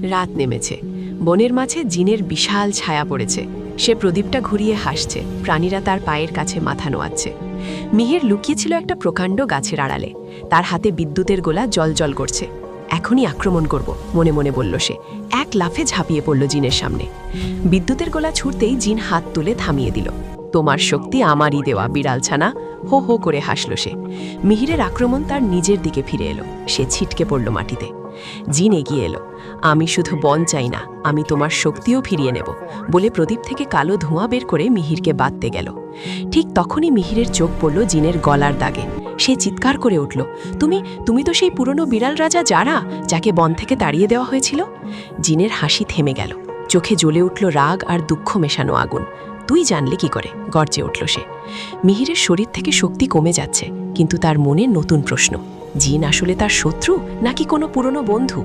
রাত নেমেছে। বনের মাঝে জিনের বিশাল ছায়া পড়েছে। সে প্রদীপটা ঘুরিয়ে হাসছে, প্রাণীরা তার পায়ের কাছে মাথা নোয়াচ্ছে। মিহির লুকিয়েছিল একটা প্রকাণ্ড গাছের আড়ালে। তার হাতে বিদ্যুতের গোলা জ্বলজ্বল করছে। এখনই আক্রমণ করব, মনে মনে বলল সে। এক লাফে ঝাঁপিয়ে পড়ল জিনের সামনে। বিদ্যুতের গোলা ছুটতেই জিন হাত তুলে থামিয়ে দিল। তোমার শক্তি আমারই দেওয়া, বিড়াল ছানা, হো হো করে হাসল সে। মিহিরের আক্রমণ তার নিজের দিকে ফিরে এলো। সে ছিটকে পড়ল মাটিতে। জিন এগিয়ে এলো। আমি শুধু বন চাই না, আমি তোমার শক্তিও ফিরিয়ে নেব বলে প্রদীপ থেকে কালো ধোঁয়া বের করে মিহিরকে বাঁধতে গেল। ঠিক তখনই মিহিরের চোখ পড়ল জিনের গলার দাগে। সে চিৎকার করে উঠল, তুমি তুমি তো সেই পুরনো বিড়াল রাজা যারা, যাকে বন থেকে তাড়িয়ে দেওয়া হয়েছিল। জিনের হাসি থেমে গেল। চোখে জ্বলে উঠল রাগ আর দুঃখ মেশানো আগুন। তুই জানলে কি করে, গর্জে উঠল সে। মিহিরের শরীর থেকে শক্তি কমে যাচ্ছে, কিন্তু তার মনে নতুন প্রশ্ন। জিন আসলে তার শত্রু নাকি কোনো পুরনো বন্ধু?